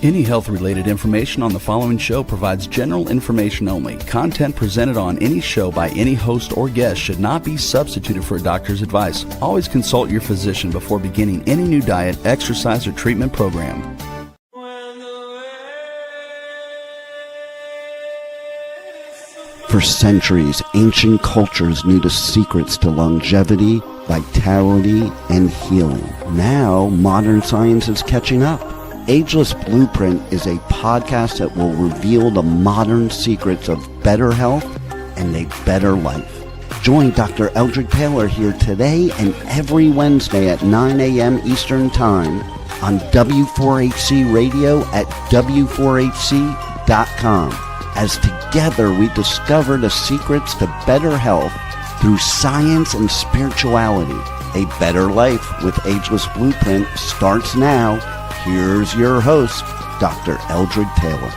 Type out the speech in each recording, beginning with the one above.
Any health-related information on the following show provides general information only. Content presented on any show by any host or guest should not be substituted for a doctor's advice. Always consult your physician before beginning any new diet, exercise, or treatment program. For centuries, ancient cultures knew the secrets to longevity, vitality, and healing. Now, modern science is catching up. Ageless Blueprint is a podcast that will reveal the modern secrets of better health and a better life. Join Dr. Ava Taylor here today and every Wednesday at 9 a.m. Eastern Time on W4HC Radio at W4HC.com. As together we discover the secrets to better health through science and spirituality. A better life with Ageless Blueprint starts now. Here's your host, Dr. Ava Taylor.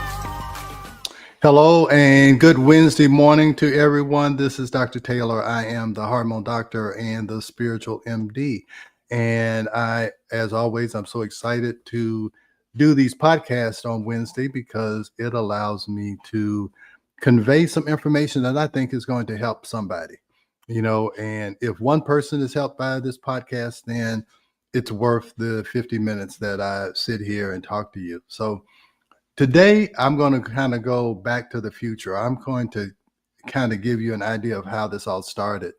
Hello and good Wednesday morning to everyone. This is Dr. Taylor. I am the hormone doctor and the spiritual MD. And as always, I'm so excited to do these podcasts on Wednesday because it allows me to convey some information that I think is going to help somebody, and if one person is helped by this podcast, then it's worth the 50 minutes that I sit here and talk to you. So today I'm going to kind of go back to the future. I'm going to kind of give you an idea of how this all started.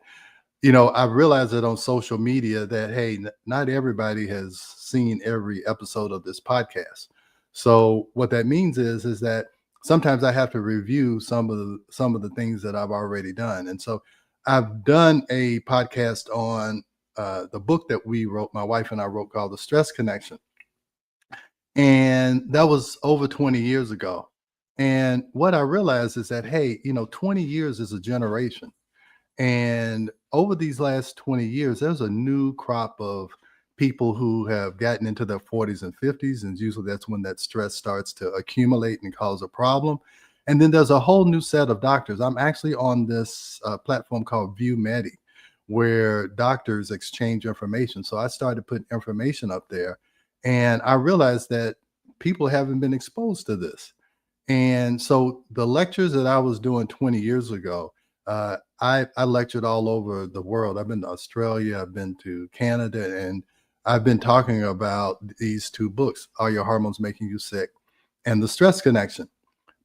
I realized that on social media that, hey, not everybody has seen every episode of this podcast. So what that means is that sometimes I have to review some of the things that I've already done. And so I've done a podcast on the book that we wrote, my wife and I wrote, called The Stress Connection. And that was over 20 years ago. And what I realized is that, hey, 20 years is a generation. And over these last 20 years, there's a new crop of people who have gotten into their 40s and 50s. And usually that's when that stress starts to accumulate and cause a problem. And then there's a whole new set of doctors. I'm actually on this platform called ViewMedi, where doctors exchange information. So I started putting information up there, and I realized that people haven't been exposed to this. And so the lectures that I was doing 20 years ago, I lectured all over the world. I've been to Australia, I've been to Canada, and I've been talking about these two books, Are Your Hormones Making You Sick? And The Stress Connection.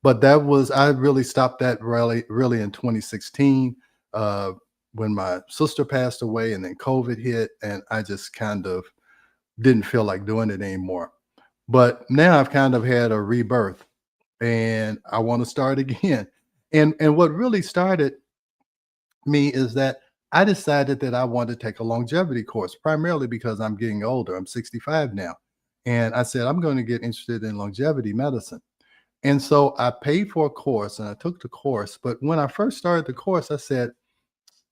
But I really stopped that really in 2016 when my sister passed away and then COVID hit, and I just kind of didn't feel like doing it anymore. But now I've kind of had a rebirth and I want to start again. And what really started me is that I decided that I wanted to take a longevity course, primarily because I'm getting older. I'm 65 now. And I said, I'm going to get interested in longevity medicine. And so I paid for a course and I took the course. But when I first started the course, I said,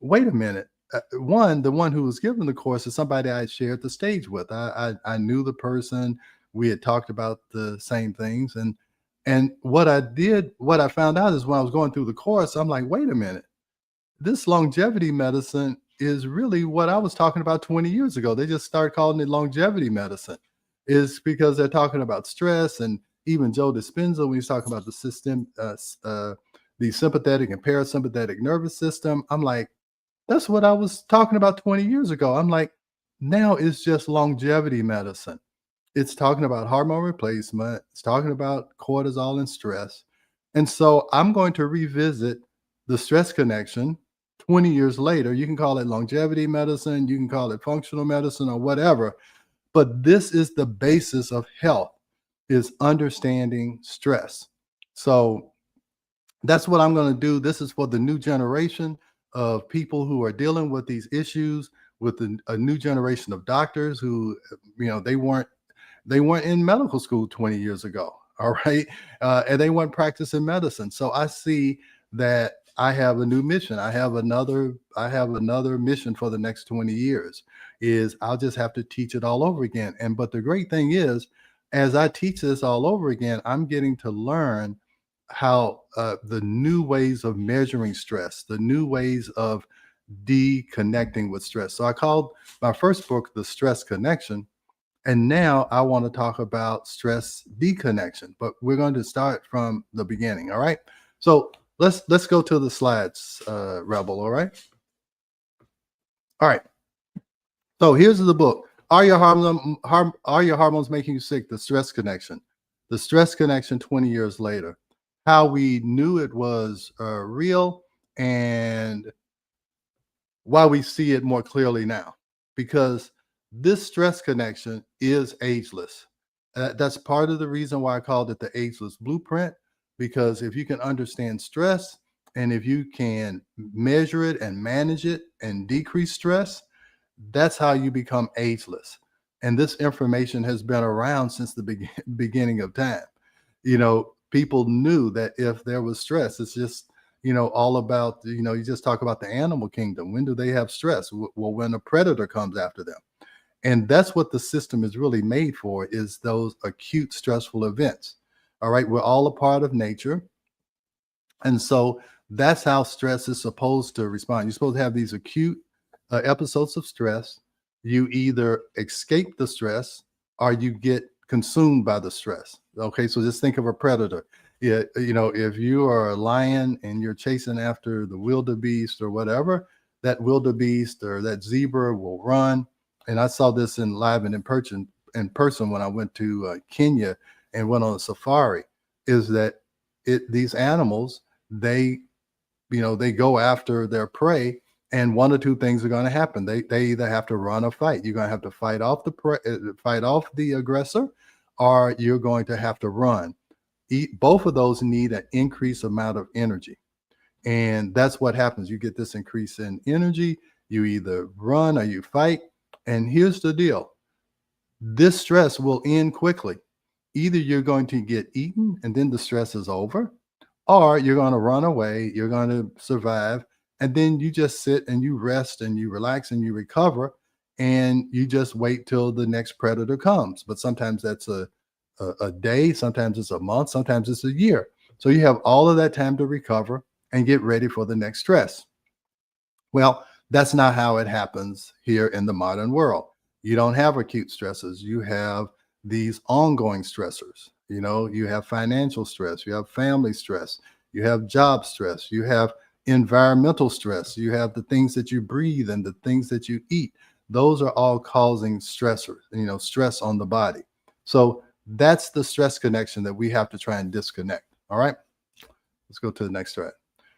wait a minute. The one who was giving the course is somebody I shared the stage with. I knew the person. We had talked about the same things. And what I found out is when I was going through the course, I'm like, wait a minute. This longevity medicine is really what I was talking about 20 years ago. They just started calling it longevity medicine. Is because they're talking about stress, and even Joe Dispenza, when he's talking about the system, the sympathetic and parasympathetic nervous system. I'm like, that's what I was talking about 20 years ago. I'm like, now it's just longevity medicine. It's talking about hormone replacement. It's talking about cortisol and stress. And so I'm going to revisit The Stress Connection 20 years later. You can call it longevity medicine. You can call it functional medicine or whatever. But this is the basis of health, is understanding stress. So that's what I'm going to do. This is for the new generation of people who are dealing with these issues, with a new generation of doctors who, they weren't in medical school 20 years ago. All right. And they weren't practicing medicine. So I see that I have a new mission. I have another mission for the next 20 years is I'll just have to teach it all over again. But the great thing is, as I teach this all over again, I'm getting to learn how the new ways of measuring stress, the new ways of deconnecting with stress. So I called my first book, The Stress Connection. And now I want to talk about stress deconnection, but we're going to start from the beginning. All right. So let's go to the slides, Rebel. All right. All right. So here's the book. Are your hormones making you sick? The stress connection. The stress connection 20 years later. How we knew it was real and why we see it more clearly now. Because this stress connection is ageless. That's part of the reason why I called it the Ageless Blueprint. Because if you can understand stress and if you can measure it and manage it and decrease stress, that's how you become ageless. And this information has been around since the beginning of time. People knew that if there was stress, it's just, all about, you just talk about the animal kingdom. When do they have stress? Well, when a predator comes after them. And that's what the system is really made for, is those acute stressful events. All right. We're all a part of nature. And so that's how stress is supposed to respond. You're supposed to have these acute episodes of stress. You either escape the stress or you get consumed by the stress. Okay, so just think of a predator. Yeah, if you are a lion and you're chasing after the wildebeest or whatever, that wildebeest or that zebra will run. And I saw this live and in person when I went to Kenya and went on a safari. Is that these animals, they go after their prey, and one or two things are going to happen. They either have to run or fight. You're going to have to fight off the aggressor, or you're going to have to run. Both of those need an increased amount of energy, and that's what happens. You get this increase in energy. You either run or you fight. And here's the deal: this stress will end quickly. Either you're going to get eaten, and then the stress is over, or you're going to run away, you're going to survive, and then you just sit and you rest and you relax and you recover, and you just wait till the next predator comes. But sometimes that's a day, sometimes it's a month, sometimes it's a year. So you have all of that time to recover and get ready for the next stress. Well, that's not how it happens here in the modern world. You don't have acute stresses. You have these ongoing stressors. You have financial stress, you have family stress, you have job stress, you have environmental stress, you have the things that you breathe and the things that you eat. Those are all causing stressors, stress on the body. So that's the stress connection that we have to try and disconnect. All right, let's go to the next thread.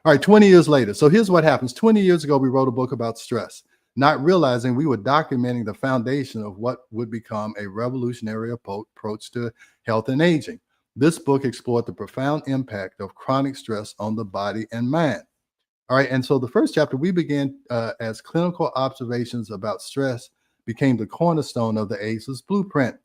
All right, 20 years later. So here's what happens. 20 years ago, we wrote a book about stress, not realizing we were documenting the foundation of what would become a revolutionary approach to health and aging. This book explored the profound impact of chronic stress on the body and mind. All right, and so the first chapter we began as clinical observations about stress became the cornerstone of the Ageless Blueprint,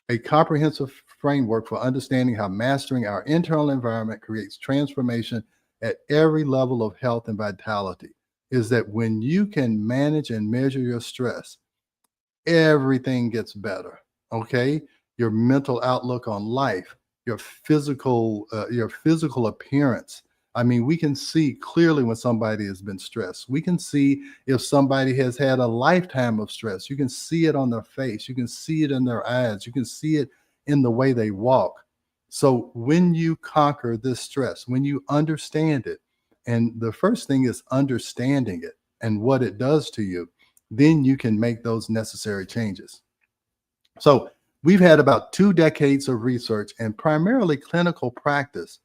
a comprehensive framework for understanding how mastering our internal environment creates transformation at every level of health and vitality. Is that when you can manage and measure your stress, everything gets better. Okay, your mental outlook on life, your physical appearance. I mean, we can see clearly when somebody has been stressed. We can see if somebody has had a lifetime of stress. You can see it on their face. You can see it in their eyes. You can see it in the way they walk. So when you conquer this stress, when you understand it, and the first thing is understanding it and what it does to you, then you can make those necessary changes. So we've had about 2 decades of research and primarily clinical practice,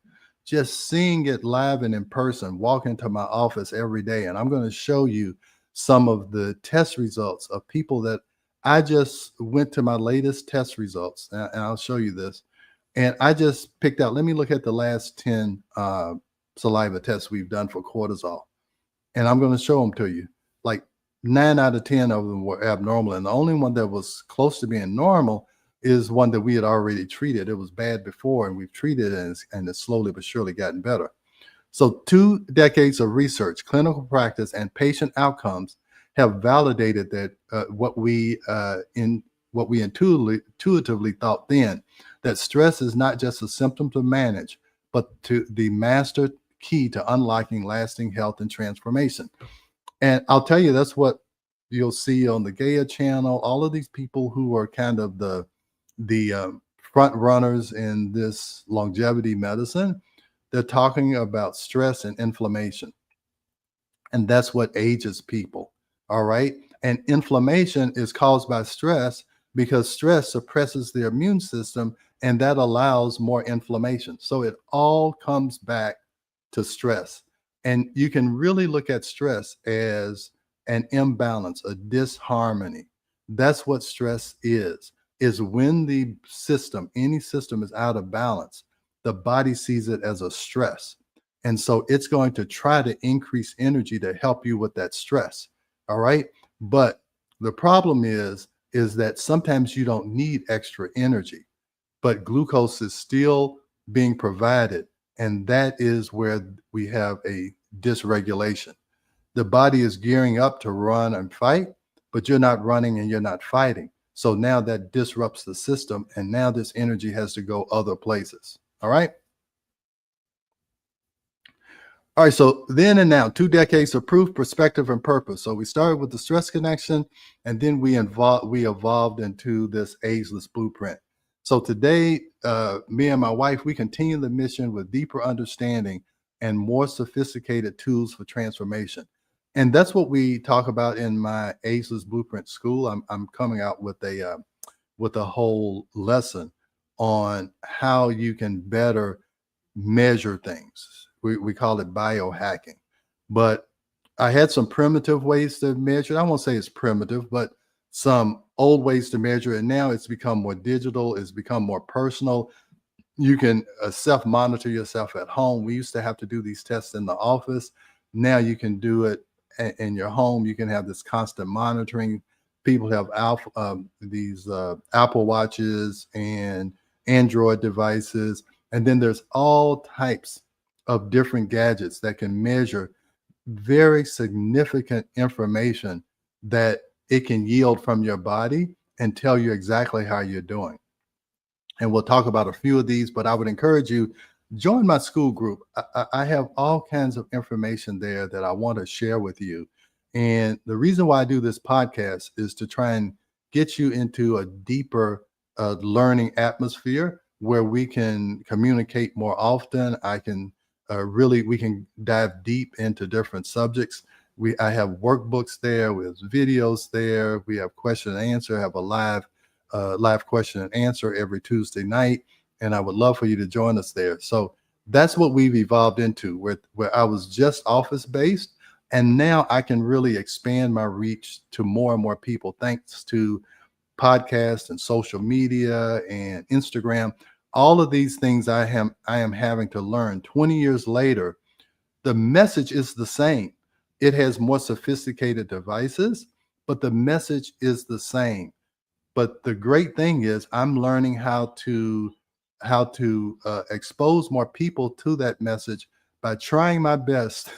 just seeing it live and in person, walk into my office every day. And I'm going to show you some of the test results of people that I just went to my latest test results. And I'll show you this. And I just picked out, let me look at the last 10 saliva tests we've done for cortisol. And I'm going to show them to you. Like 9 out of 10 of them were abnormal. And the only one that was close to being normal is one that we had already treated. It was bad before, and we've treated it, and it's slowly but surely gotten better. So 2 decades of research, clinical practice, and patient outcomes have validated that what we intuitively thought then, that stress is not just a symptom to manage, but to the master key to unlocking lasting health and transformation. And I'll tell you, that's what you'll see on the Gaia channel, all of these people who are kind of the front runners in this longevity medicine, they're talking about stress and inflammation. And that's what ages people. All right. And inflammation is caused by stress because stress suppresses the immune system and that allows more inflammation. So it all comes back to stress. And you can really look at stress as an imbalance, a disharmony. That's what stress is when the system, any system is out of balance, the body sees it as a stress. And so it's going to try to increase energy to help you with that stress. All right. But the problem is that sometimes you don't need extra energy, but glucose is still being provided. And that is where we have a dysregulation. The body is gearing up to run and fight, but you're not running and you're not fighting. So now that disrupts the system. And now this energy has to go other places. All right. All right, so then and now, 2 decades of proof, perspective, and purpose. So we started with the stress connection, and then we evolved into this ageless blueprint. So today, me and my wife, we continue the mission with deeper understanding and more sophisticated tools for transformation. And that's what we talk about in my Ageless Blueprint school. I'm coming out with a whole lesson on how you can better measure things. We call it biohacking. But I had some primitive ways to measure. I won't say it's primitive, but some old ways to measure. And now it's become more digital. It's become more personal. You can self-monitor yourself at home. We used to have to do these tests in the office. Now you can do it in your home. You can have this constant monitoring. People have these Apple Watches and Android devices. And then there's all types of different gadgets that can measure very significant information that it can yield from your body and tell you exactly how you're doing. And we'll talk about a few of these, but I would encourage you, join my school group. I have all kinds of information there that I want to share with you. And the reason why I do this podcast is to try and get you into a deeper learning atmosphere where we can communicate more often. We can dive deep into different subjects. I have workbooks there with videos there. We have question and answer. I have a live question and answer every Tuesday night. And I would love for you to join us there. So that's what we've evolved into, where I was just office based. And now I can really expand my reach to more and more people, thanks to podcasts and social media and Instagram. All of these things I am having to learn 20 years later. The message is the same. It has more sophisticated devices, but the message is the same. But the great thing is I'm learning how to expose more people to that message by trying my best,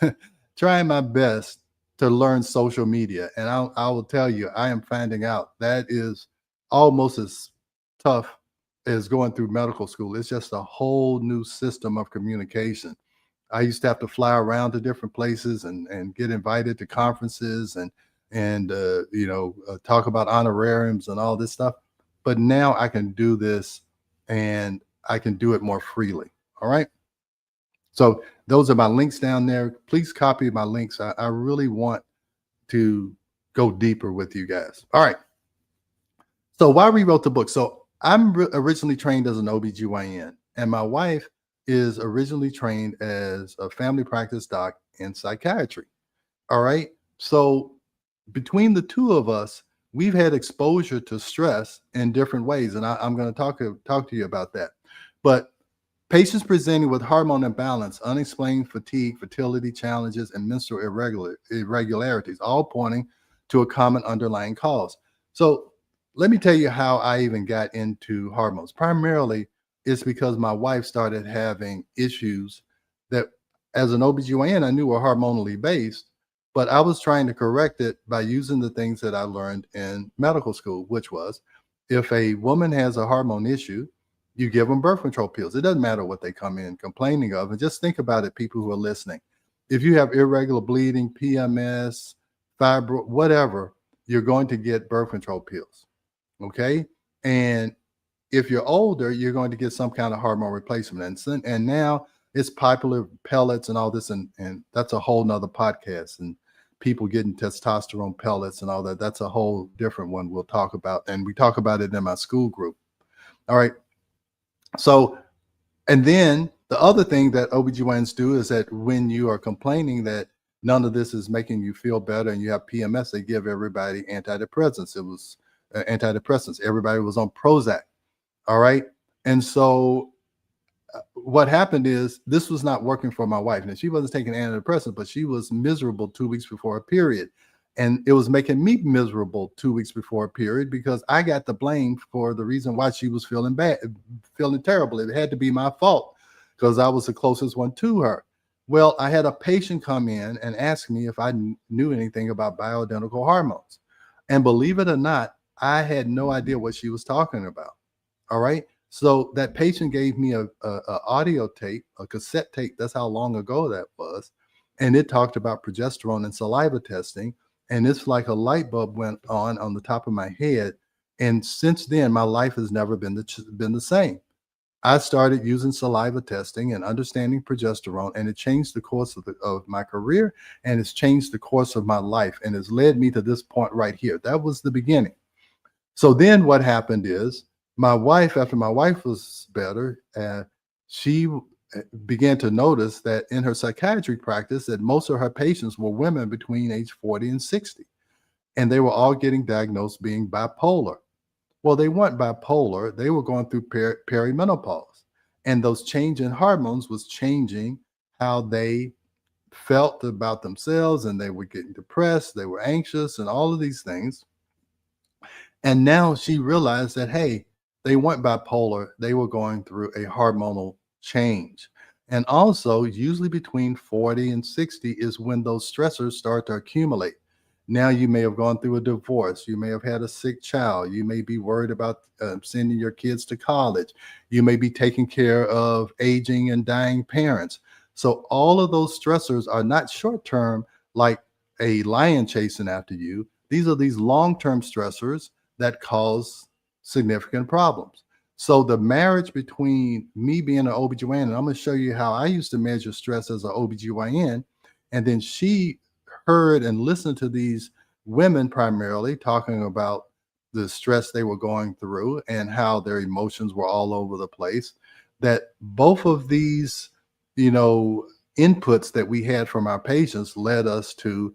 trying my best to learn social media. And I will tell you, I am finding out that is almost as tough as going through medical school. It's just a whole new system of communication. I used to have to fly around to different places and get invited to conferences and talk about honorariums and all this stuff. But now I can do this and I can do it more freely. All right. So those are my links down there. Please copy my links. I really want to go deeper with you guys. All right. So why we wrote the book. So I'm originally trained as an OBGYN, and my wife is originally trained as a family practice doc in psychiatry. All right. So between the two of us, we've had exposure to stress in different ways. And I'm going to talk to you about that. But patients presenting with hormone imbalance, unexplained fatigue, fertility challenges, and menstrual irregularities, all pointing to a common underlying cause. So let me tell you how I even got into hormones. Primarily, it's because my wife started having issues that as an OBGYN, I knew were hormonally based, but I was trying to correct it by using the things that I learned in medical school, which was if a woman has a hormone issue, you give them birth control pills. It doesn't matter what they come in complaining of. And just think about it, people who are listening. If you have irregular bleeding, PMS, fibro, whatever, you're going to get birth control pills. Okay. And if you're older, you're going to get some kind of hormone replacement. And now it's popular pellets and all this. And that's a whole nother podcast. And people getting testosterone pellets and all that. That's a whole different one we'll talk about. And we talk about it in my school group. All right. So, and then the other thing that OBGYNs do is that when you are complaining that none of this is making you feel better and you have PMS, they give everybody antidepressants. It was antidepressants. Everybody was on Prozac. All right. And so what happened is this was not working for my wife. And she wasn't taking antidepressants, but she was miserable 2 weeks before a period. And it was making me miserable 2 weeks before a period because I got the blame for the reason why she was feeling bad, feeling terrible. It had to be my fault because I was the closest one to her. Well, I had a patient come in and ask me if I knew anything about bioidentical hormones. And believe it or not, I had no idea what she was talking about. All right. So that patient gave me a audio tape, a cassette tape. That's how long ago that was. And it talked about progesterone and saliva testing. And it's like a light bulb went on the top of my head. And since then, my life has never been the same. I started using saliva testing and understanding progesterone, and it changed the course of my career, and it's changed the course of my life, and it's led me to this point right here. That was the beginning. So then what happened is my wife, after my wife was better, she began to notice that in her psychiatry practice that most of her patients were women between age 40 and 60, and they were all getting diagnosed being bipolar. Well, they weren't bipolar. They were going through perimenopause, and those change in hormones was changing how they felt about themselves, and they were getting depressed. They were anxious and all of these things. And now she realized that, hey, they weren't bipolar. They were going through a hormonal change. And also, usually between 40 and 60 is when those stressors start to accumulate. Now you may have gone through a divorce. You may have had a sick child. You may be worried about sending your kids to college. You may be taking care of aging and dying parents. So all of those stressors are not short-term like a lion chasing after you. These are these long-term stressors that cause significant problems. So the marriage between me being an OBGYN, and I'm going to show you how I used to measure stress as an OBGYN, and then she heard and listened to these women primarily talking about the stress they were going through and how their emotions were all over the place, that both of these, inputs that we had from our patients led us to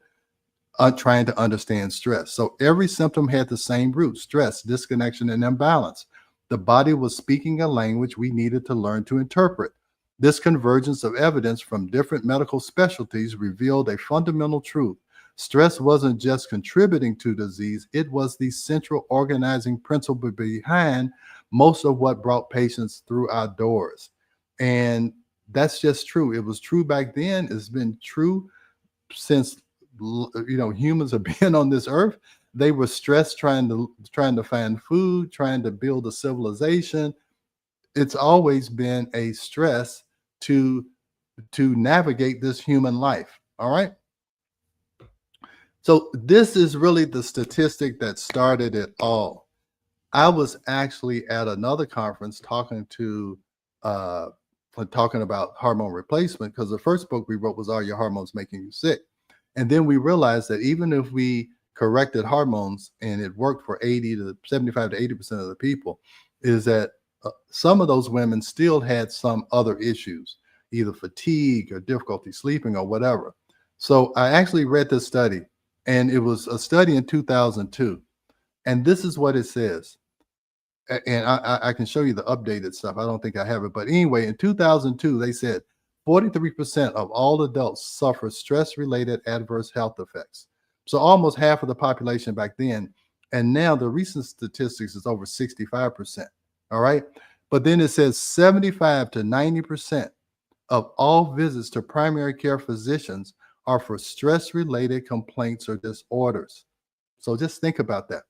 trying to understand stress. So every symptom had the same root: stress, disconnection, and imbalance. The body was speaking a language we needed to learn to interpret. This convergence of evidence from different medical specialties revealed a fundamental truth. Stress wasn't just contributing to disease, it was the central organizing principle behind most of what brought patients through our doors. And that's just true. It was true back then. It's been true since humans have been on this earth. They were stressed trying to find food, trying to build a civilization. It's always been a stress to navigate this human life. All right. So this is really the statistic that started it all. I was actually at another conference talking about hormone replacement, because the first book we wrote was Are Your Hormones Making You Sick? And then we realized that even if we corrected hormones and it worked for 75 to 80% of the people, is that some of those women still had some other issues, either fatigue or difficulty sleeping or whatever. So I actually read this study, and it was a study in 2002. And this is what it says. And I can show you the updated stuff. I don't think I have it. But anyway, in 2002, they said 43% of all adults suffer stress-related adverse health effects. So almost half of the population back then. And now the recent statistics is over 65%. All right. But then it says 75 to 90% of all visits to primary care physicians are for stress-related complaints or disorders. So just think about that.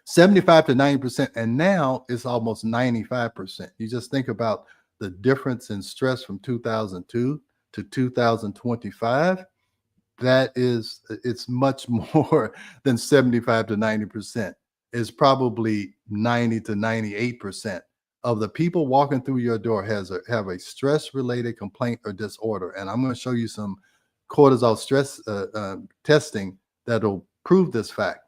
75 to 90%, and now it's almost 95%. You just think about the difference in stress from 2002 to 2025. it's much more than 75 to 90%. It's probably 90 to 98% of the people walking through your door have a stress related complaint or disorder. And I'm going to show you some cortisol stress testing that'll prove this fact.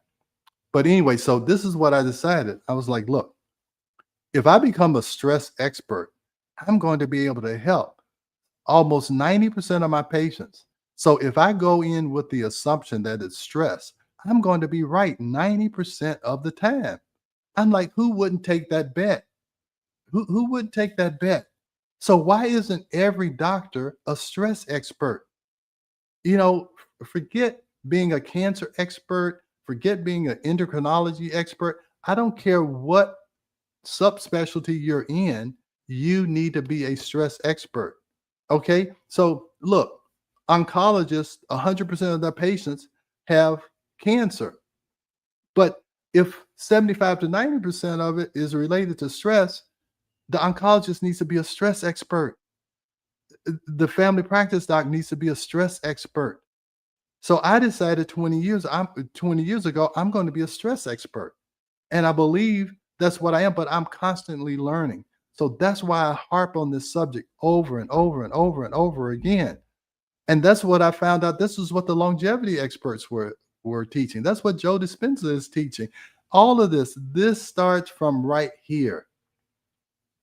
But anyway, so this is what I decided. I was like, look, if I become a stress expert, I'm going to be able to help almost 90% of my patients. So if I go in with the assumption that it's stress, I'm going to be right 90% of the time. I'm like, who wouldn't take that bet? Who wouldn't take that bet? So why isn't every doctor a stress expert? You know, forget being a cancer expert, forget being an endocrinology expert. I don't care what subspecialty you're in, you need to be a stress expert. Okay. So look, oncologists, 100% of their patients have cancer. But if 75 to 90% of it is related to stress, the oncologist needs to be a stress expert. The family practice doc needs to be a stress expert. So I decided 20 years ago, I'm going to be a stress expert. And I believe that's what I am, but I'm constantly learning. So that's why I harp on this subject over and over and over and over again. And that's what I found out. This is what the longevity experts were teaching. That's what Joe Dispenza is teaching. All of this starts from right here.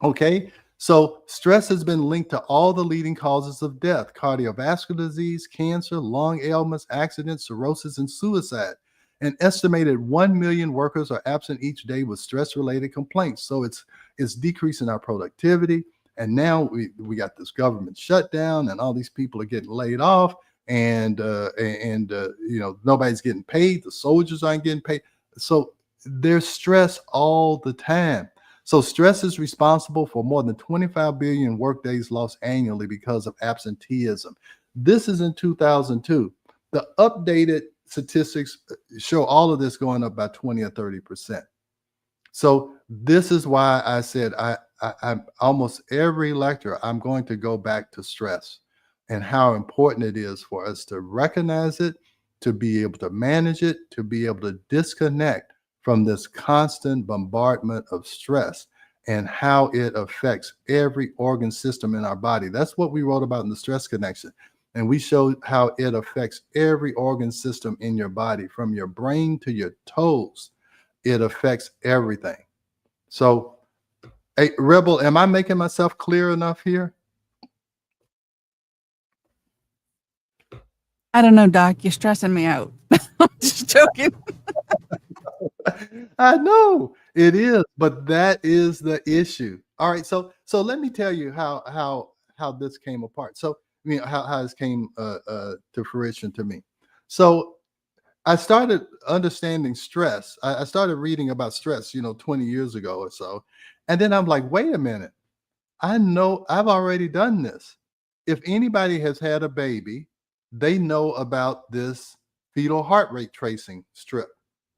Okay. So stress has been linked to all the leading causes of death: cardiovascular disease, cancer, lung ailments, accidents, cirrhosis, and suicide. An estimated 1 million workers are absent each day with stress-related complaints. So it's decreasing our productivity. And now we got this government shutdown, and all these people are getting laid off, and nobody's getting paid. The soldiers aren't getting paid. So there's stress all the time. So stress is responsible for more than 25 billion workdays lost annually because of absenteeism. This is in 2002. The updated statistics show all of this going up by 20 or 30%. So this is why I said I'm almost every lecture, I'm going to go back to stress and how important it is for us to recognize it, to be able to manage it, to be able to disconnect from this constant bombardment of stress and how it affects every organ system in our body. That's what we wrote about in the stress connection. And we showed how it affects every organ system in your body, from your brain to your toes. It affects everything. So, hey, Rebel, am I making myself clear enough here? I don't know, Doc. You're stressing me out. I'm just joking. I know it is, but that is the issue. All right, so let me tell you how this came apart. So how this came to fruition to me. So I started understanding stress. I started reading about stress, 20 years ago or so, and then I'm like, wait a minute. I know I've already done this. If anybody has had a baby, they know about this fetal heart rate tracing strip.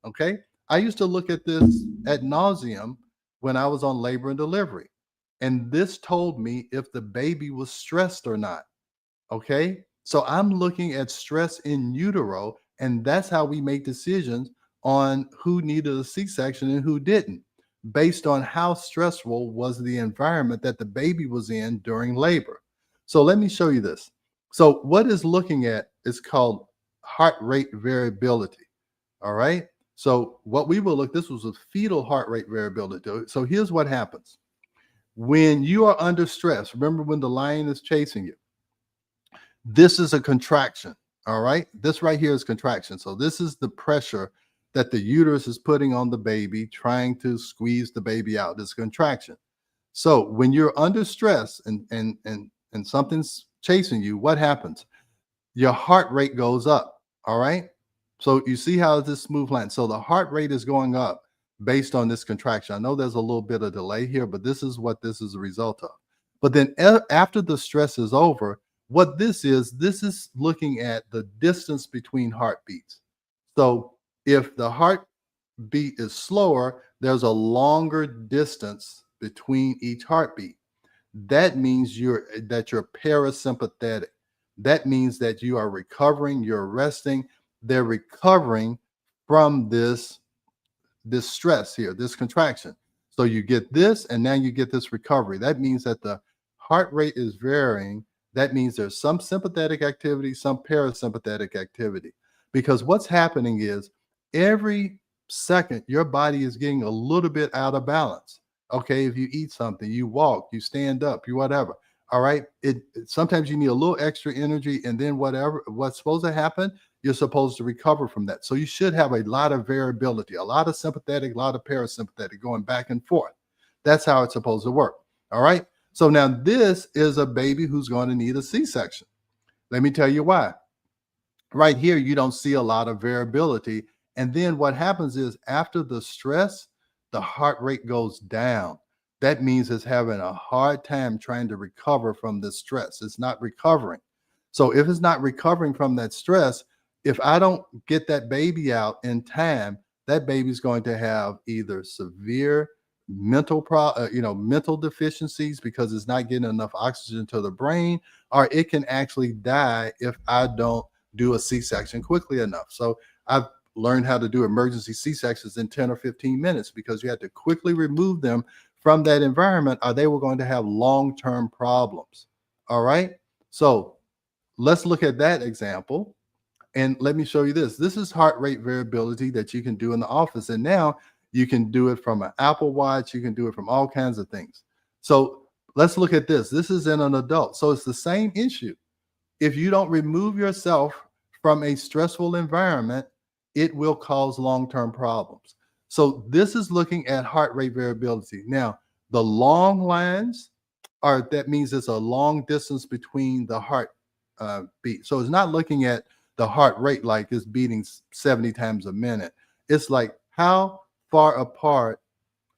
Okay. I used to look at this ad nauseum when I was on labor and delivery. And this told me if the baby was stressed or not. Okay. So I'm looking at stress in utero, and that's how we make decisions on who needed a C-section and who didn't, based on how stressful was the environment that the baby was in during labor. So let me show you this. So what is looking at is called heart rate variability. All right. So what we will look, this was a fetal heart rate variability. So here's what happens. When you are under stress, remember when the lion is chasing you, this is a contraction. All right. This right here is contraction. So this is the pressure that the uterus is putting on the baby, trying to squeeze the baby out. This contraction. So when you're under stress and something's chasing you, what happens? Your heart rate goes up. All right. So you see how this smooth line. So the heart rate is going up based on this contraction. I know there's a little bit of delay here, but this is what this is a result of. But then after the stress is over, what this is looking at the distance between heartbeats. So if the heartbeat is slower, there's a longer distance between each heartbeat. That means you're parasympathetic. that means that you are recovering, you're resting. They're recovering from this stress here, this contraction. So you get this, and now you get this recovery. That means that the heart rate is varying. That means there's some sympathetic activity, some parasympathetic activity. Because what's happening is every second, your body is getting a little bit out of balance. Okay, if you eat something, you walk, you stand up, you whatever. All right. Sometimes you need a little extra energy, and then what's supposed to happen, you're supposed to recover from that. So you should have a lot of variability, a lot of sympathetic, a lot of parasympathetic going back and forth. That's how it's supposed to work. All right. So now this is a baby who's going to need a C-section. Let me tell you why. Right here, you don't see a lot of variability. And then what happens is after the stress, the heart rate goes down. That means it's having a hard time trying to recover from the stress. It's not recovering. So if it's not recovering from that stress, if I don't get that baby out in time, that baby's going to have either severe mental deficiencies because it's not getting enough oxygen to the brain, or it can actually die if I don't do a C-section quickly enough. So I've learned how to do emergency C-sections in 10 or 15 minutes because you had to quickly remove them from that environment, or they were going to have long-term problems. All right. So let's look at that example. And let me show you this. This is heart rate variability that you can do in the office. And now you can do it from an Apple Watch. You can do it from all kinds of things. So let's look at this. This is in an adult. So it's the same issue. If you don't remove yourself from a stressful environment, it will cause long-term problems. So this is looking at heart rate variability. Now, the long lines that means it's a long distance between the heart beat. So it's not looking at the heart rate like it's beating 70 times a minute. It's like how far apart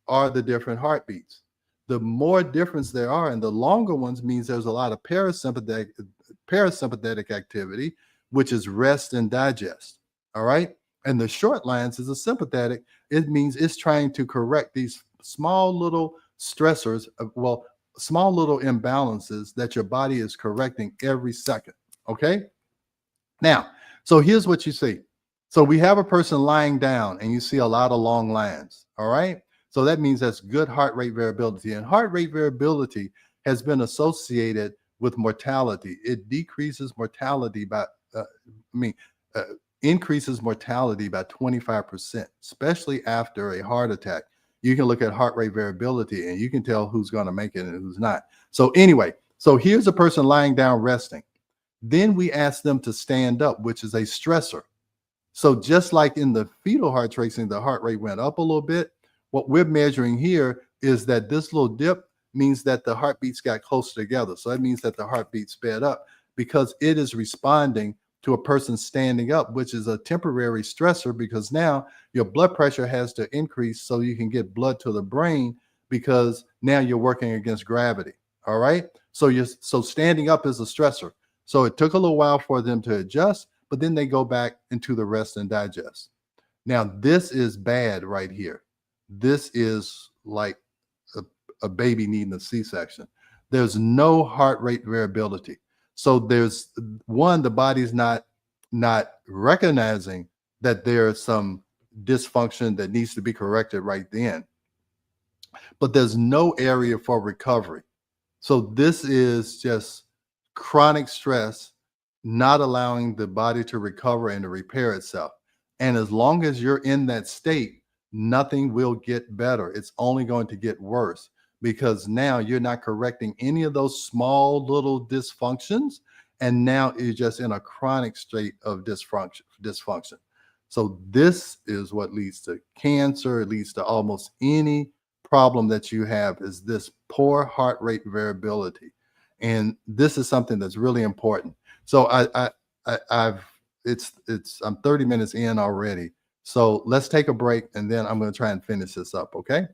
are the different heartbeats. The more difference there are, and the longer ones means there's a lot of parasympathetic activity, which is rest and digest. All right. And the short lines is a sympathetic. It means it's trying to correct these small little stressors, small little imbalances that your body is correcting every second. Okay. Now, so here's what you see. So we have a person lying down and you see a lot of long lines. All right. So that means that's good heart rate variability. And heart rate variability has been associated with mortality. It decreases mortality by, increases mortality by 25%, especially after a heart attack. You can look at heart rate variability and you can tell who's going to make it and who's not. So anyway, so here's a person lying down resting. Then we ask them to stand up, which is a stressor. So just like in the fetal heart tracing, the heart rate went up a little bit. What we're measuring here is that this little dip means that the heartbeats got closer together. So that means that the heartbeat sped up because it is responding to a person standing up, which is a temporary stressor because now your blood pressure has to increase so you can get blood to the brain because now you're working against gravity. All right. So standing up is a stressor. So it took a little while for them to adjust, but then they go back into the rest and digest. Now, this is bad right here. This is like a baby needing a C-section. There's no heart rate variability. So there's one, the body's not recognizing that there's some dysfunction that needs to be corrected right then. But there's no area for recovery. So this is just chronic stress, not allowing the body to recover and to repair itself. And as long as you're in that state, nothing will get better. It's only going to get worse because now you're not correcting any of those small little dysfunctions. And now you're just in a chronic state of dysfunction. So this is what leads to cancer. It leads to almost any problem that you have is this poor heart rate variability. And this is something that's really important. So I'm 30 minutes in already. So let's take a break and then I'm going to try and finish this up. Okay.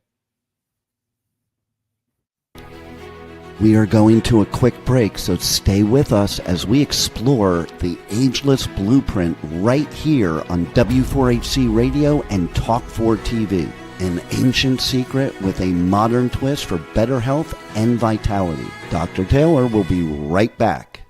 We are going to a quick break, so stay with us as we explore the Ageless Blueprint right here on W4HC Radio and Talk 4 TV. An ancient secret with a modern twist for better health and vitality. Dr. Taylor will be right back.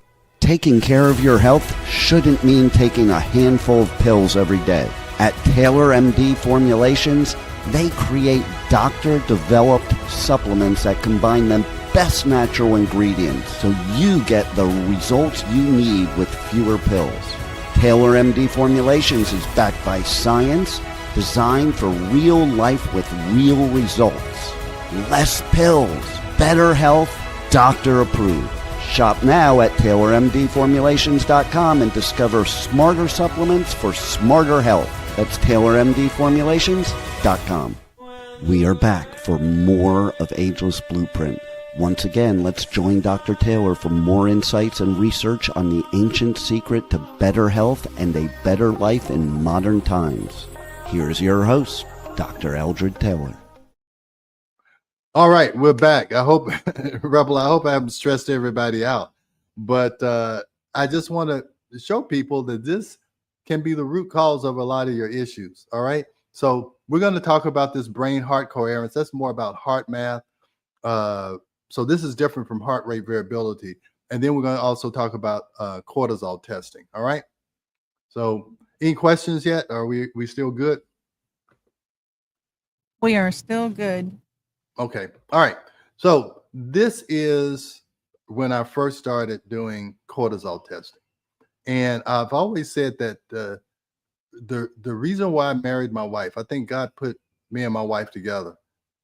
Taking care of your health shouldn't mean taking a handful of pills every day. At Taylor MD Formulations, they create doctor-developed supplements that combine the best natural ingredients so you get the results you need with fewer pills. Taylor MD Formulations is backed by science, designed for real life with real results. Less pills, better health, doctor approved. Shop now at TaylorMDFormulations.com and discover smarter supplements for smarter health. That's TaylorMDFormulations.com. We are back for more of Ageless Blueprint. Once again, let's join Dr. Taylor for more insights and research on the ancient secret to better health and a better life in modern times. Here's your host, Dr. Eldred Taylor. All right, we're back. I hope, Rebel, I hope I haven't stressed everybody out. But I just want to show people that this can be the root cause of a lot of your issues. All right. So we're going to talk about this brain-heart coherence. That's more about heart math. So this is different from heart rate variability. And then we're going to also talk about cortisol testing. All right. So any questions yet? Are we still good? We are still good. Okay. All right. So this is when I first started doing cortisol testing. And I've always said that the reason why I married my wife, I think God put me and my wife together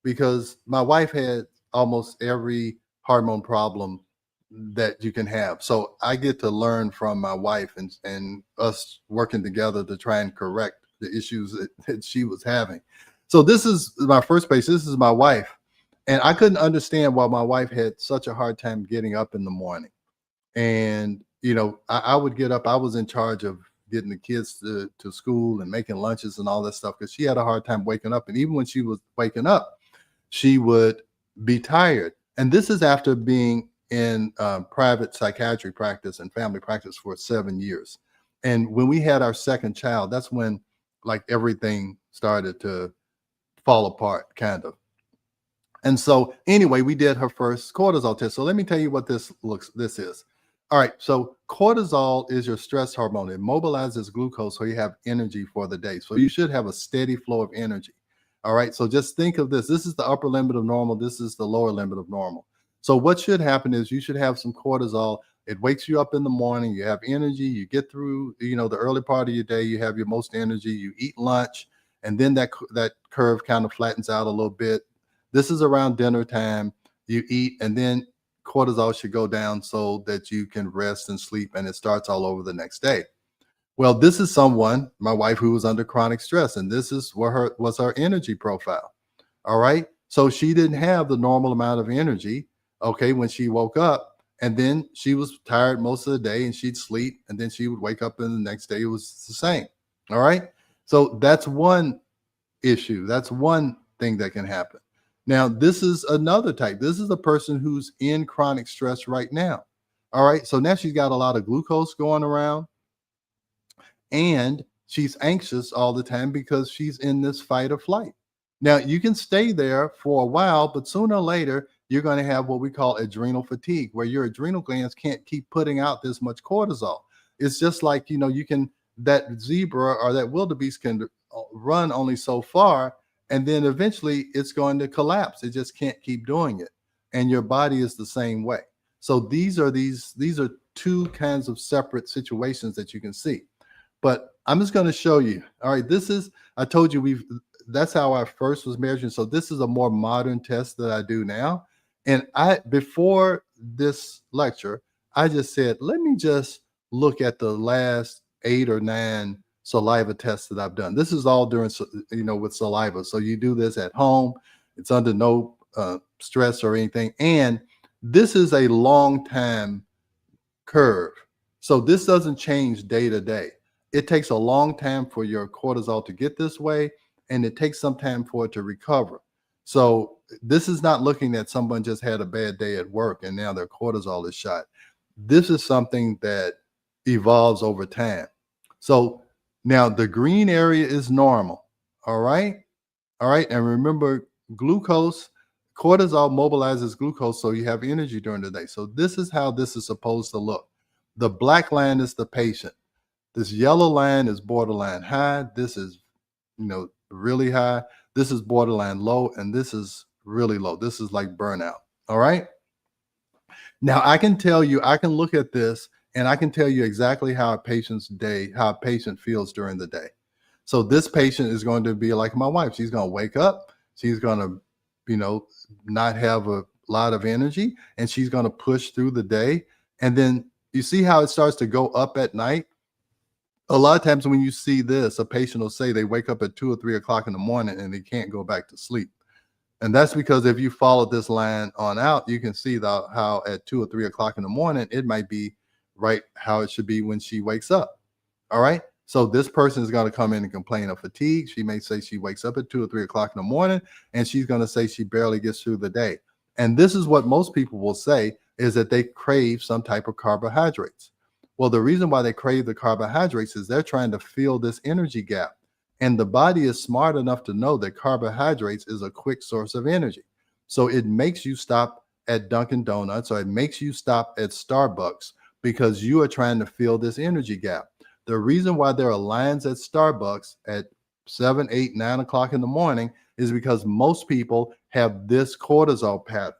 because my wife had almost every hormone problem that you can have. So I get to learn from my wife and us working together to try and correct the issues that she was having. So this is my first place. This is my wife. And I couldn't understand why my wife had such a hard time getting up in the morning. And, you know, I would get up. I was in charge of getting the kids to school and making lunches and all that stuff because she had a hard time waking up. And even when she was waking up, she would be tired. And this is after being in private psychiatry practice and family practice for 7 years. And when we had our second child, that's when like everything started to fall apart, kind of. And so anyway, we did her first cortisol test. So let me tell you what this is. All right. So cortisol is your stress hormone. It mobilizes glucose so you have energy for the day. So you should have a steady flow of energy. All right. So just think of this. This is the upper limit of normal. This is the lower limit of normal. So what should happen is you should have some cortisol. It wakes you up in the morning. You have energy. You get through, you know, the early part of your day. You have your most energy. You eat lunch. And then that curve kind of flattens out a little bit. This is around dinner time. You eat, and then cortisol should go down so that you can rest and sleep, and it starts all over the next day. Well, this is someone, my wife, who was under chronic stress, and this is what was her energy profile. All right. So she didn't have the normal amount of energy, okay, when she woke up, and then she was tired most of the day, and she'd sleep, and then she would wake up, and the next day it was the same. All right. So that's one issue. That's one thing that can happen. Now, this is another type. This is a person who's in chronic stress right now. All right. So now she's got a lot of glucose going around and she's anxious all the time because she's in this fight or flight. Now, you can stay there for a while, but sooner or later, you're going to have what we call adrenal fatigue, where your adrenal glands can't keep putting out this much cortisol. It's just like, you know, that zebra or that wildebeest can run only so far. And then eventually it's going to collapse. It just can't keep doing it. And your body is the same way. So these are two kinds of separate situations that you can see. But I'm just going to show you. All right, I told you that's how I first was measuring. So this is a more modern test that I do now. And before this lecture, I just said, let me just look at the last 8 or 9 saliva tests that I've done. This is all during, with saliva. So you do this at home. It's under no stress or anything. And this is a long time curve. So this doesn't change day to day. It takes a long time for your cortisol to get this way, and it takes some time for it to recover. So this is not looking at someone just had a bad day at work and now their cortisol is shot. This is something that evolves over time. So now the green area is normal. All right. All right. And remember, cortisol mobilizes glucose so you have energy during the day. So this is how this is supposed to look. The black line is the patient. This yellow line is borderline high. This is, really high. This is borderline low, and this is really low. This is like burnout. All right. Now I can tell you, I can look at this and I can tell you exactly how a patient feels during the day. So this patient is going to be like my wife. She's going to wake up. She's going to, not have a lot of energy, and she's going to push through the day. And then you see how it starts to go up at night. A lot of times when you see this, a patient will say they wake up at 2 or 3 o'clock in the morning and they can't go back to sleep. And that's because if you follow this line on out, you can see how at 2 or 3 o'clock in the morning, it might be right how it should be when she wakes up. All right. So this person is going to come in and complain of fatigue. She may say she wakes up at 2 or 3 o'clock in the morning, and she's going to say she barely gets through the day. And this is what most people will say, is that they crave some type of carbohydrates. Well, the reason why they crave the carbohydrates is they're trying to fill this energy gap. And the body is smart enough to know that carbohydrates is a quick source of energy. So it makes you stop at Dunkin' Donuts, or it makes you stop at Starbucks, because you are trying to fill this energy gap. The reason why there are lines at Starbucks at 7, 8, 9 o'clock in the morning is because most people have this cortisol pattern.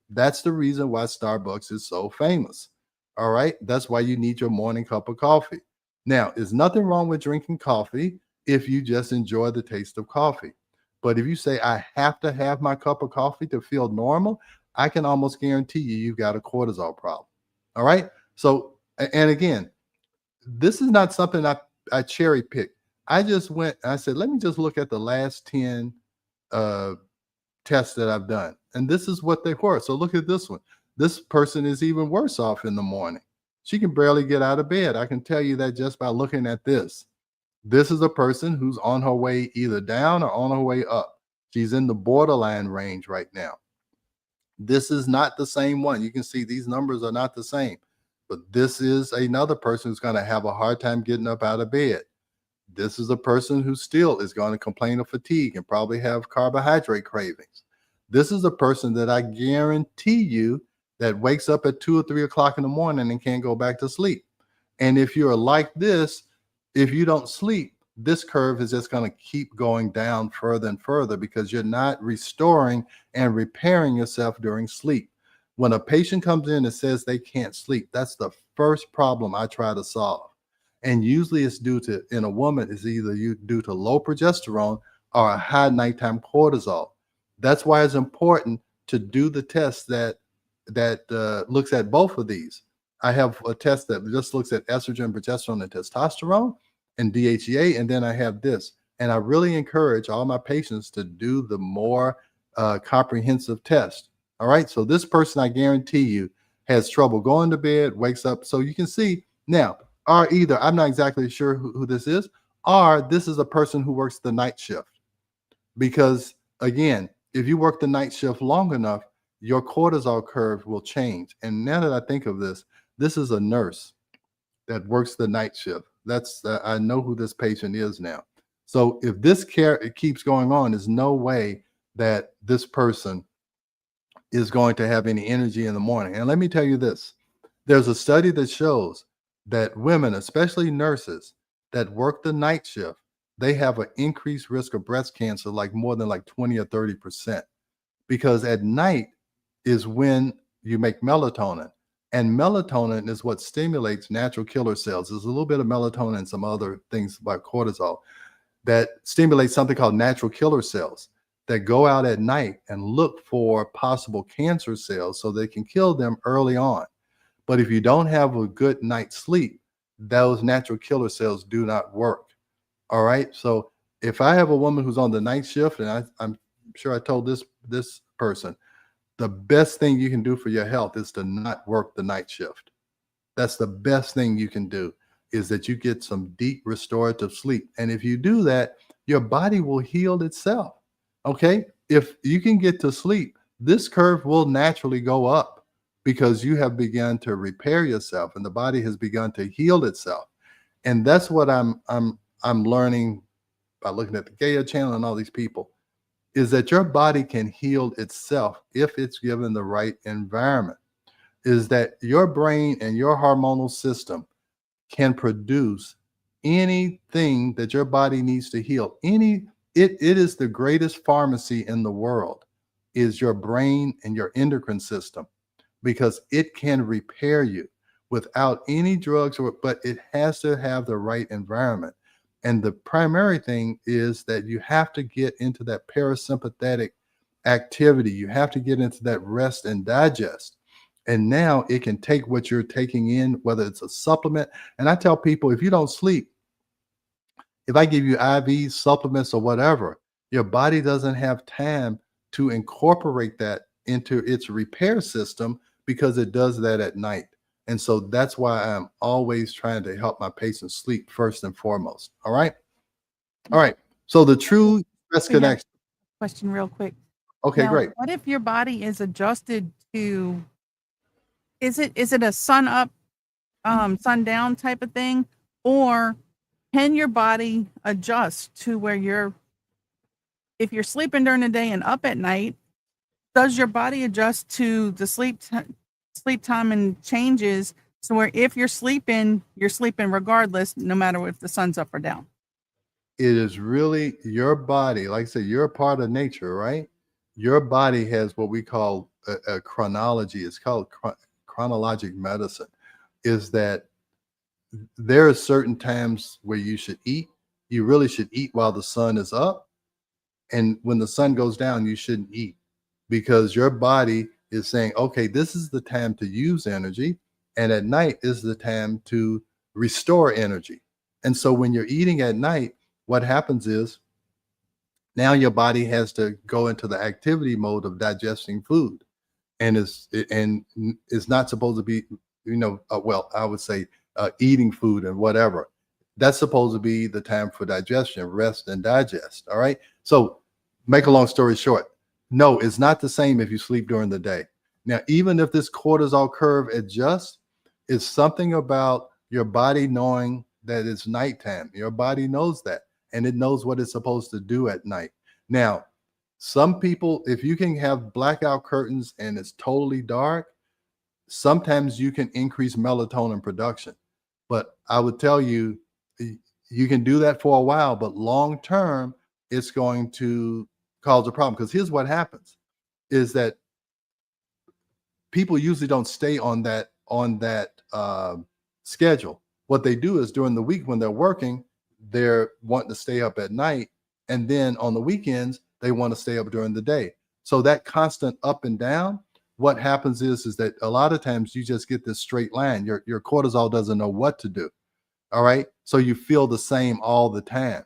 That's the reason why Starbucks is so famous. All right. That's why you need your morning cup of coffee. Now, there's nothing wrong with drinking coffee if you just enjoy the taste of coffee. But if you say, I have to have my cup of coffee to feel normal, I can almost guarantee you've got a cortisol problem. All right. So, and again, this is not something I cherry picked. I just went, I said, let me just look at the last 10 tests that I've done. And this is what they were. So look at this one. This person is even worse off in the morning. She can barely get out of bed. I can tell you that just by looking at this. This is a person who's on her way either down or on her way up. She's in the borderline range right now. This is not the same one. You can see these numbers are not the same. But this is another person who's going to have a hard time getting up out of bed. This is a person who still is going to complain of fatigue and probably have carbohydrate cravings. This is a person that I guarantee you that wakes up at 2 or 3 o'clock in the morning and can't go back to sleep. And if you're like this, if you don't sleep, this curve is just going to keep going down further and further because you're not restoring and repairing yourself during sleep. When a patient comes in and says they can't sleep, that's the first problem I try to solve. And usually it's due to, in a woman, it's either due to low progesterone or a high nighttime cortisol. That's why it's important to do the test that looks at both of these. I have a test that just looks at estrogen, progesterone, and testosterone and DHEA, and then I have this. And I really encourage all my patients to do the more comprehensive test. All right, so this person, I guarantee you, has trouble going to bed, wakes up. So you can see now, or either, I'm not exactly sure who this is, or this is a person who works the night shift. Because again, if you work the night shift long enough, your cortisol curve will change. And now that I think of this is a nurse that works the night shift. That's I know who this patient is now. So if this it keeps going on, there's no way that this person is going to have any energy in the morning. And let me tell you this, there's a study that shows that women, especially nurses that work the night shift, they have an increased risk of breast cancer, like more than like 20 or 30%, because at night is when you make melatonin. And melatonin is what stimulates natural killer cells. There's a little bit of melatonin and some other things like cortisol that stimulates something called natural killer cells that go out at night and look for possible cancer cells so they can kill them early on. But if you don't have a good night's sleep, those natural killer cells do not work. All right. So if I have a woman who's on the night shift, and I'm sure I told this person, the best thing you can do for your health is to not work the night shift. That's the best thing you can do, is that you get some deep restorative sleep. And if you do that, your body will heal itself. Okay. If you can get to sleep, this curve will naturally go up because you have begun to repair yourself and the body has begun to heal itself. And that's what I'm learning by looking at the Gaia channel and all these people, is that your body can heal itself if it's given the right environment. is that your brain and your hormonal system can produce anything that your body needs to heal. It is the greatest pharmacy in the world, is your brain and your endocrine system, because it can repair you without any drugs, but it has to have the right environment. And the primary thing is that you have to get into that parasympathetic activity. You have to get into that rest and digest. And now it can take what you're taking in, whether it's a supplement. And I tell people, if you don't sleep, if I give you IV supplements or whatever, your body doesn't have time to incorporate that into its repair system, because it does that at night. And so that's why I'm always trying to help my patients sleep first and foremost. All right. All right. So the true stress We have connection. a question real quick. Okay, Now, great. what if your body is adjusted to, is it a sun up, sun down type of thing? Or can your body adjust to where if you're sleeping during the day and up at night, does your body adjust to the sleep time and changes, so where if you're sleeping regardless, no matter if the sun's up or down? It is really your body. Like I said, you're a part of nature, right? Your body has what we call a chronology. It's called chronologic medicine. Is that there are certain times where you should eat. You really should eat while the sun is up. And when the sun goes down, you shouldn't eat, because your body is saying, okay, this is the time to use energy. And at night is the time to restore energy. And so when you're eating at night, what happens is now your body has to go into the activity mode of digesting food. And it's not supposed to be, well, I would say eating food and whatever. That's supposed to be the time for digestion, rest and digest. All right. So make a long story short, no, it's not the same if you sleep during the day. Now, even if this cortisol curve adjusts, it's something about your body knowing that it's nighttime. Your body knows that, and it knows what it's supposed to do at night. Now, some people, if you can have blackout curtains and it's totally dark, sometimes you can increase melatonin production. But I would tell you, you can do that for a while, but long term, it's going to cause a problem. Because here's what happens is that people usually don't stay on that schedule. What they do is during the week when they're working, they're wanting to stay up at night. And then on the weekends, they want to stay up during the day. So that constant up and down, what happens is that a lot of times you just get this straight line. Your cortisol doesn't know what to do. All right. So you feel the same all the time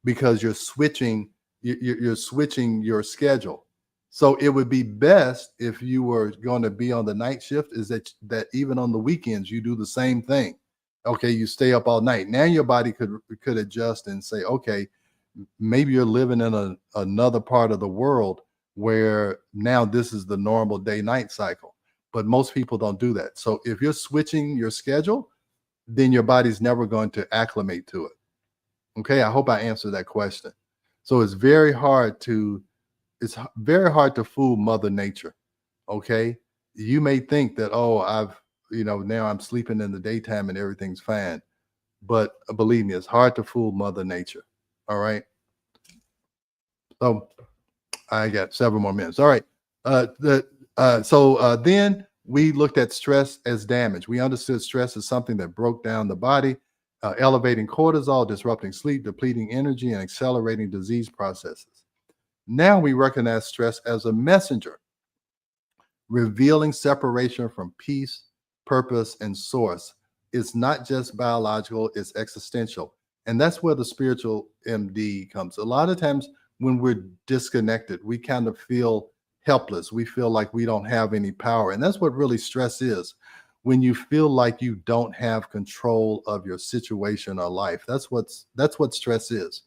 because you're switching your schedule. So it would be best if you were going to be on the night shift, is that even on the weekends, you do the same thing. Okay. You stay up all night. Now your body could adjust and say, okay, maybe you're living in another part of the world where now this is the normal day-night cycle. But most people don't do that. So if you're switching your schedule, then your body's never going to acclimate to it. Okay, I hope I answered that question. So it's very hard to fool Mother Nature. Okay, you may think that, oh, now I'm sleeping in the daytime and everything's fine, but believe me, it's hard to fool Mother Nature. All right. So I got several more minutes. All right. Then we looked at stress as damage. We understood stress as something that broke down the body, elevating cortisol, disrupting sleep, depleting energy, and accelerating disease processes. Now we recognize stress as a messenger, revealing separation from peace, purpose, and source. It's not just biological, it's existential. And that's where the spiritual MD comes. A lot of times when we're disconnected, we kind of feel helpless. We feel like we don't have any power. And that's what really stress is. When you feel like you don't have control of your situation or life, that's what stress is.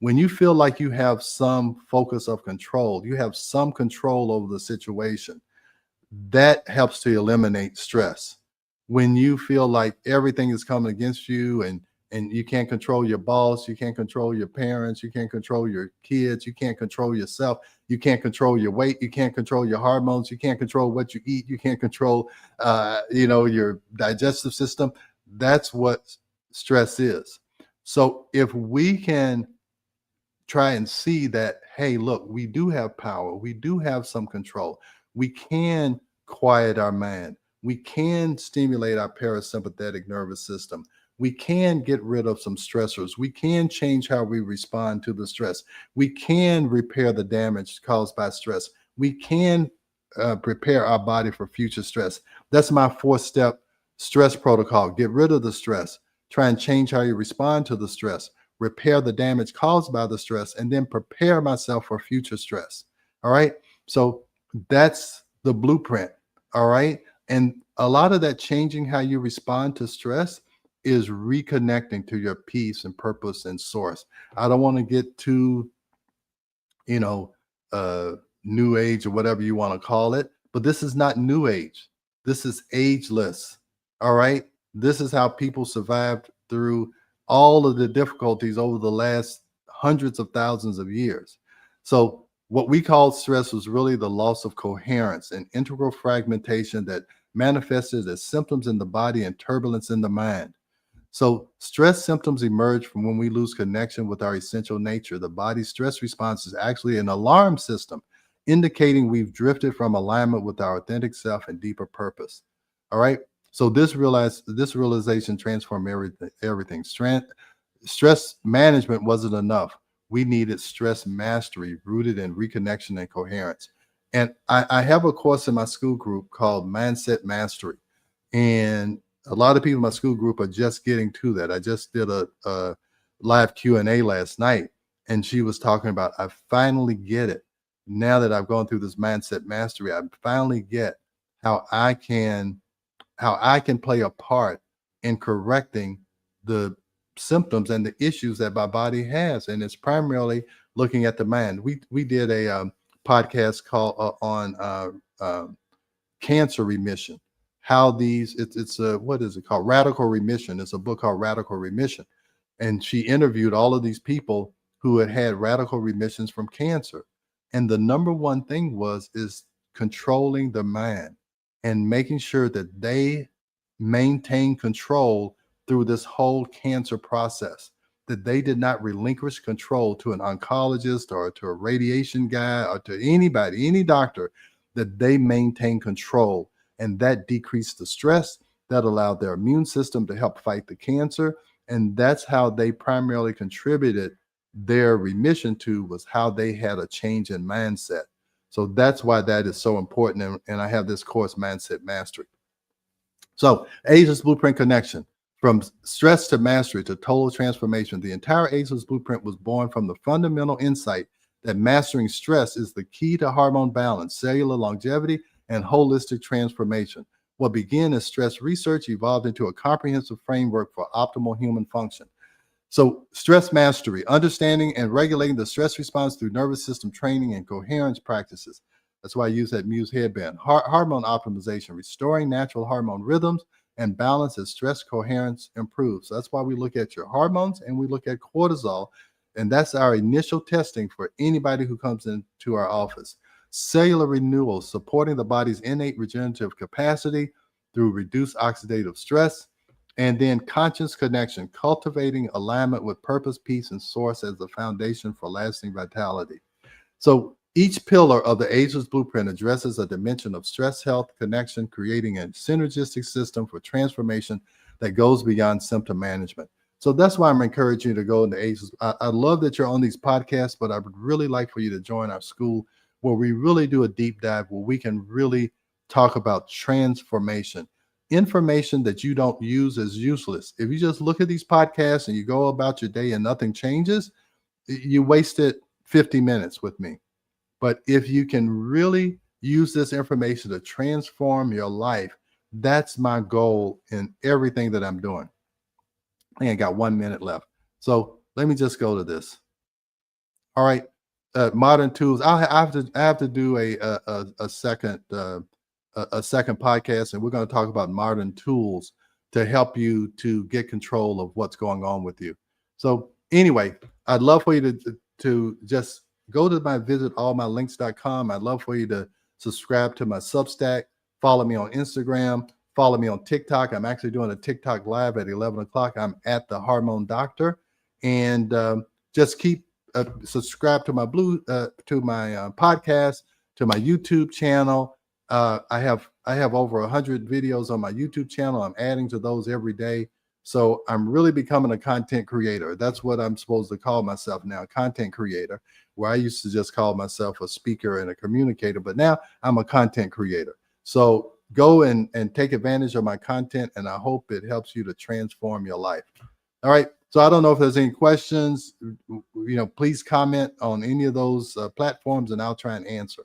When you feel like you have some focus of control, you have some control over the situation, that helps to eliminate stress. When you feel like everything is coming against you and and you can't control your boss, you can't control your parents, you can't control your kids, you can't control yourself, you can't control your weight, you can't control your hormones, you can't control what you eat, you can't control your digestive system. That's what stress is. So if we can try and see that, hey, look, we do have power, we do have some control, we can quiet our mind, we can stimulate our parasympathetic nervous system, we can get rid of some stressors, we can change how we respond to the stress, we can repair the damage caused by stress, we can prepare our body for future stress. That's my 4-step stress protocol. Get rid of the stress, try and change how you respond to the stress, repair the damage caused by the stress, and then prepare myself for future stress. All right. So that's the blueprint. All right. And a lot of that changing how you respond to stress is reconnecting to your peace and purpose and source. I don't want to get too, new age or whatever you want to call it, but this is not new age. This is ageless. All right. This is how people survived through all of the difficulties over the last hundreds of thousands of years. So what we call stress was really the loss of coherence and integral fragmentation that manifested as symptoms in the body and turbulence in the mind. So stress symptoms emerge from when we lose connection with our essential nature. The body's stress response is actually an alarm system indicating we've drifted from alignment with our authentic self and deeper purpose. All right. So this realization transformed everything. Stress management wasn't enough. We needed stress mastery rooted in reconnection and coherence. And I have a course in my school group called Mindset Mastery. And a lot of people in my school group are just getting to that. I just did a live Q&A last night, and she was talking about, I finally get it. Now that I've gone through this Mindset Mastery, I finally get how I can play a part in correcting the symptoms and the issues that my body has. And it's primarily looking at the mind. We did a podcast called on cancer remission. How it's what is it called? Radical Remission. It's a book called Radical Remission. And she interviewed all of these people who had radical remissions from cancer. And the number one thing is controlling the mind and making sure that they maintain control through this whole cancer process, that they did not relinquish control to an oncologist or to a radiation guy or to anybody, any doctor, that they maintain control. And that decreased the stress, that allowed their immune system to help fight the cancer. And that's how they primarily contributed their remission to, was how they had a change in mindset. So that's why that is so important. And I have this course, Mindset Mastery. So Ageless Blueprint Connection, from stress to mastery to total transformation. The entire Ageless Blueprint was born from the fundamental insight that mastering stress is the key to hormone balance, cellular longevity, and holistic transformation. What began as stress research evolved into a comprehensive framework for optimal human function. So stress mastery, understanding and regulating the stress response through nervous system training and coherence practices. That's why I use that Muse headband. Hormone optimization, restoring natural hormone rhythms and balance as stress coherence improves. So that's why we look at your hormones and we look at cortisol. And that's our initial testing for anybody who comes into our office. Cellular renewal, supporting the body's innate regenerative capacity through reduced oxidative stress. And then conscious connection, cultivating alignment with purpose, peace, and source as the foundation for lasting vitality. So each pillar of the Ageless Blueprint addresses a dimension of stress health connection, creating a synergistic system for transformation that goes beyond symptom management. So that's why I'm encouraging you to go into Ageless. I love that you're on these podcasts, but I would really like for you to join our school where we really do a deep dive, where we can really talk about transformation. Information that you don't use is useless. If you just look at these podcasts and you go about your day and nothing changes, you wasted 50 minutes with me. But if you can really use this information to transform your life, that's my goal in everything that I'm doing. I think I got 1 minute left. So let me just go to this. All right. Modern tools. I have to do a second podcast, and we're going to talk about modern tools to help you to get control of what's going on with you. So anyway, I'd love for you to just go to visit allmylinks.com. I'd love for you to subscribe to my Substack, follow me on Instagram, follow me on TikTok. I'm actually doing a TikTok live at 11 o'clock. I'm at the Hormone Doctor, and just keep subscribe to my podcast, to my YouTube channel. I have over 100 videos on my YouTube channel. I'm adding to those every day. So I'm really becoming a content creator. That's what I'm supposed to call myself now, content creator, where I used to just call myself a speaker and a communicator, but now I'm a content creator. So go and take advantage of my content, and I hope it helps you to transform your life. All right. So I don't know if there's any questions, please comment on any of those platforms, and I'll try and answer.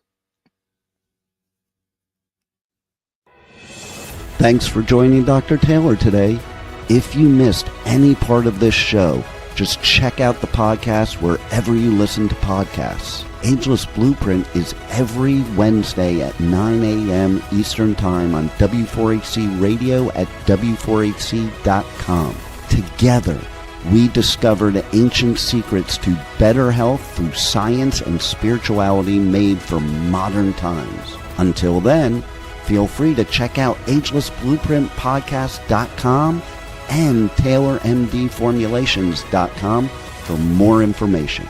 Thanks for joining Dr. Taylor today. If you missed any part of this show, just check out the podcast wherever you listen to podcasts. Ageless Blueprint is every Wednesday at 9 a.m. Eastern Time on W4HC Radio at W4HC.com. Together, we discover the ancient secrets to better health through science and spirituality made for modern times. Until then, feel free to check out agelessblueprintpodcast.com and taylormdformulations.com for more information.